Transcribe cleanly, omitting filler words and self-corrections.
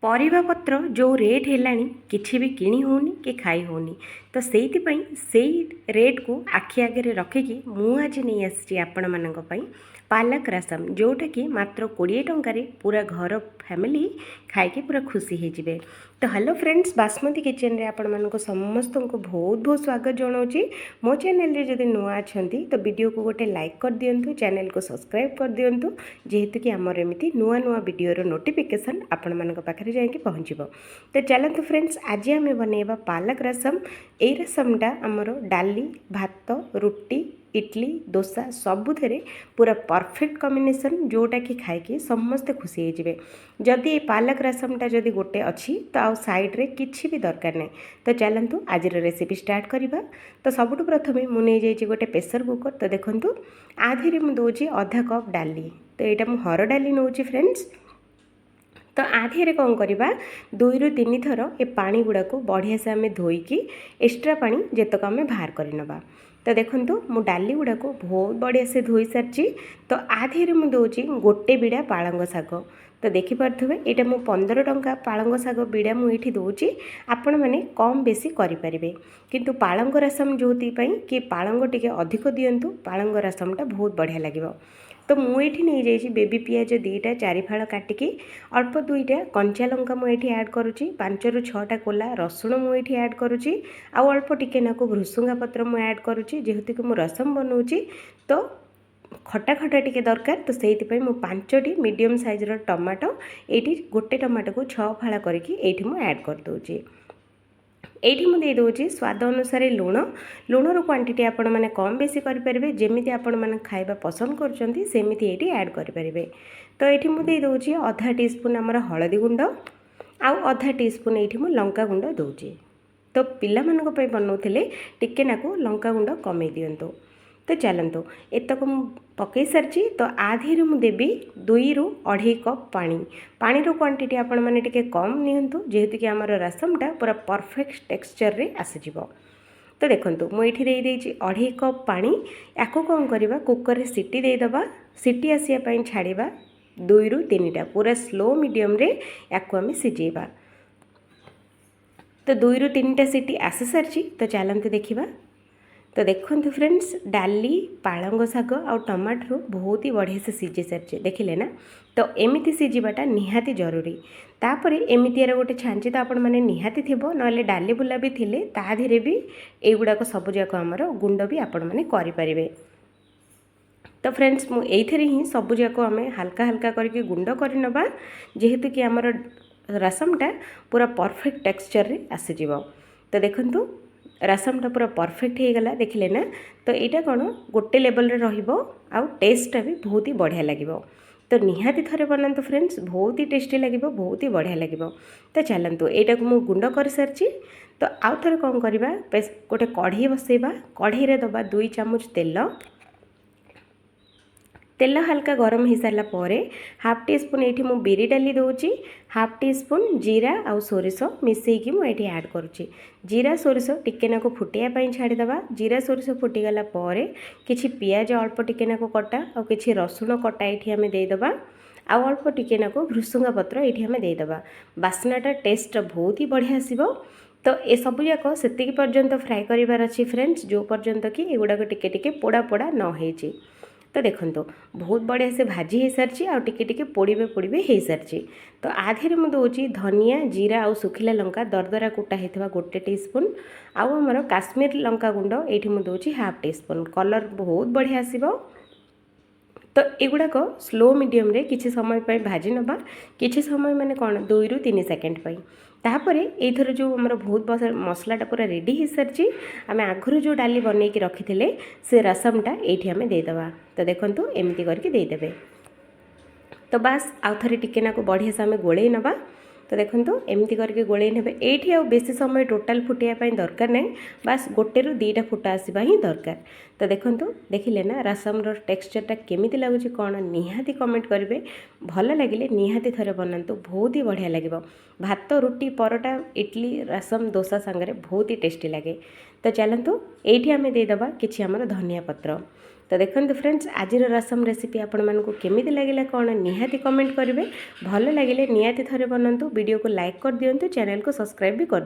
ପରିବା ପତ୍ର ଯେଉଁ ରେଟ୍ ହେଲାଣି କିଛି ବି କିଣି ହେଉନି କି ଖାଇ ହେଉନି। ତ ସେଇଥିପାଇଁ ସେଇ ରେଟ୍କୁ ଆଖି ଆଗରେ ରଖିକି ମୁଁ ଆଜି ନେଇ ଆସିଛି ଆପଣମାନଙ୍କ ପାଇଁ ପାଲକ ରସମ, ଯେଉଁଟାକି ମାତ୍ର 20 ଟଙ୍କାରେ ପୁରା ଘର ଫ୍ୟାମିଲି ଖାଇକି ପୁରା ଖୁସି ହେଇଯିବେ। ତ ହ୍ୟାଲୋ ଫ୍ରେଣ୍ଡସ୍, ବାସମତୀ କିଚେନରେ ଆପଣମାନଙ୍କୁ ସମସ୍ତଙ୍କୁ ବହୁତ ବହୁତ ସ୍ୱାଗତ ଜଣାଉଛି। ମୋ ଚ୍ୟାନେଲରେ ଯଦି ନୂଆ ଅଛନ୍ତି ତ ଭିଡ଼ିଓକୁ ଗୋଟେ ଲାଇକ୍ କରିଦିଅନ୍ତୁ, ଚ୍ୟାନେଲକୁ ସବସ୍କ୍ରାଇବ୍ କରିଦିଅନ୍ତୁ, ଯେହେତୁ କି ଆମର ଏମିତି ନୂଆ ନୂଆ ଭିଡ଼ିଓର ନୋଟିଫିକେସନ୍ ଆପଣମାନଙ୍କ ପାଖରେ ଯାଇକି ପହଞ୍ଚିବ। ତ ଚାଲନ୍ତୁ ଫ୍ରେଣ୍ଡସ୍, ଆଜି ଆମେ ବନେଇବା ପାଲକ ରସମ। ଏଇ ରସମଟା ଆମର ଡାଲି, ଭାତ, ରୁଟି, ଇଟଲି, ଦୋସା ସବୁଥିରେ ପୁରା परफेक्ट कॉम्बिनेशन, जोटा कि खाइकी समस्ते खुशी ହେଇଯିବେ। जदि ये पालक रसमटा जदि गोटे अच्छी तो आउ साइड रे किछि भी दरकार नहीं। तो चलतु आज रेसिपी स्टार्ट करवा। तो सबुठु प्रथमे मु नहीं जाइए गोटे प्रेशर कुकर। तो देखंतु आधीरे मु दउची आधा कप डाली। तो यहाँ मु हर डाली नउची फ्रेंड्स। तो आधीरे कौन करवा 2 ରୁ 3 थर ए पानी गुड़ा को बढ़िया से आम धोईकी एक्स्ट्रा पानी जेतक आम बाहर करनवा। तो देखंतु मु डाली गुड़ा को बहुत बढ़िया से धोई सारी। तो आधीरे मु दउची गोटे बिड़ा पालंग शाग। तो देखिपे यहाँ मु 15 टंका पालंग शाग बिड़ा मुझे दौची। आपण मैंने कम बेसी करें, किंतु पालंग रसम जो कि पालंग टे अधिक दिंतु, पालंग रसमटा बहुत बढ़िया लगे। तो मुझे नहीं जाइए बेबी पियाज 2टा 4 फाड़ काटिकी, अल्प 2टा कंचा लंका मुझे ऐड करुँची, 5 ରୁ 6टा कोला रसुण मुझे ऐड करुँची, आउ अल्प टिके नाकु भृसुंगा पत्र मुझे ऐड करुँची, जेहेतु कि मु रसम बनाऊँची। तो खटा खटा टिके दरकार। तो से मु 5टी मीडियम साइजर टमाटो, ये गोटे टमाटो को 6 फाड़ करके ये मुझे ऐड कर दूँगी। एठी मु दे दोची स्वाद अनुसार लुण। लुणर क्वांटिटी आपण माने कम बेसी करि परिबे, जेमिति आपण माने खाइबा पसंद करचंती सेमिति एठी ऐड करि परिबे। तो एठी मु दे दोची आधा टीस्पून हमर हळदी गुंड, आउ आधा टीस्पून एठी मु लंका गुंड दोची। तो पिला मानको पय बनौथिले टिके नाकू लंका गुंड कमे दियंतो। तो चलतु एतक मु पकई सारी। तो आधीरे मु देबी 2 ରୁ 2.5 कप पानी। पानीर क्वांटिटी आपण माने टिके कम नियंतु, जेहेतु कि आमर रसमटा पूरा परफेक्ट टेक्सचर रे आसीजिवो। तो देखंतु मु एठी देई देइची 2.5 कप पानी। याको कौन करवा कुकर रे सीटी दे दबा, सीटी आसिया पई छाड़ीबा 2 ରୁ 3टा पूरा स्लो मीडियम रे याको आमे सिजेबा। तो 2 ରୁ 3टा सीटी आसी सारी। तो चलंतु देखिबा। तो देखंतु फ्रेंड्स, डाली, पालंग शाग और टमाटर बहुत ही बढ़िया से सीझी सारी, देखिले ना। तो एमिति सीझाटा निहाती जरूरी। तापर एमितियार गोटे छांची तो आपण माने निहाती थिबो, नले डाली बुला भी थिले ता धीरे भी एगुड़ाक सब जाक आमर गुंड भी आपण माने करि परिबे। तो फ्रेंड्स मु एइथरे ही सब जाक आमे हल्का हल्का करके गुंड करि नबा, जेहेतु कि आमर रसमटा पूरा परफेक्ट टेक्सचर रे आसीजिवो। तो देखंतु रसमटा पूरा परफेक्ट हो गला, देखिले ना। तो यहाँ कौन गोटे लेवल रे रहिबो, आउ टेस्टटा भी बहुत ही बढ़िया लगे। तो निहाती थरे बनातु फ्रेंड्स, बहुत ही टेस्टी लगे, बहुत ही बढ़िया लगे। तो चलतु यहाँ को मुझे गुंड कर सारी। तो आउ थे कौन करवा गोटे कढ़ी बसैबा, कढ़ी रे दबा 2 चामच तेल। तेल हल्का गरम हो सारा पर हाफ टी स्पून ये मु बिरी डाली दूची, हाफ टी स्पून जीरा आउ सोरिष मिसेकी मुझे ऐड करुच्ची। जीरा सोरिष टिके नाको फुटिया छाड़ीदबा। जीरा सोरिष फुटीगला किछि पियाज अल्प टिके नाको कटा और किछि रसुण कटा ये आम देदबा, आउ अल्प टिके नाको भृसुंगा पत्र ये आम देदबा। बास्नाटा टेस्ट बहुत ही बढ़िया आसीबो। तो ये सब जाक से पर्यंत फ्राए करार अच्छी फ्रेंड्स, जो पर्यंत कि एगुड़ाक टिके टिके पोड़ा पोड़ा न होइछि। तो देखंतु बहुत बढ़िया से भाजी हो सारी, आ टिके टिके पोड़े पोड़े हो सारी। तो आधे मु दउची धनिया, जीरा और सुखिला लंका दरदरा कुटा होता गोटे टीस्पून, आउ आमर काश्मीर लंका गुंड ये मु दउची हाफ टीस्पून। कलर बहुत बढ़िया आसीबो। तो एगुड़ाक स्लो मीडियम रे किछि समय पे भाजी नबा, किछि समय माने कौन 2 ରୁ 3 सेकेंड पे। तापर एथर जो आमर बहुत मसलाटा पूरा रेडी हो सारी, आम आगुरी जो डाली बनईकी रखी से रसमटा ये आम देदबा। तो देखंतु एमती करके देदेबे। तो बास आउ थे टिके नाको बढ़िया से आम गोले नबा। तो देखंतु एमती करके गोले नेबे। एठी आ बेसी समय टोटाल फुटिया पई दरकार नहीं, बास 1 ରୁ 2टा फुटा आसीबा ही दरकार। तो देखंतु देखिले ना रसमर टेक्सचरटा केमिति लागुची कौन, निहाती कमेंट करेंगे। भल लगे निहाती थरे बनातु, बहुत ही बढ़िया लगे। भात, रुटी, परोटा, इडली, रसम, डोसा सांगरे बहुत ही टेस्टी लगे। तो चलतु ये आम देदबा किछि आमर धनिया पत्र। तो देखते फ्रेंड्स आज रसम रेसिपी आपण मानकु केमिति लगिला कौन निहाती कमेंट करेंगे। भल लगे निहाती थरे बनातु वीडियो को लाइक कर दिंतु चैनल को सब्सक्राइब भी कर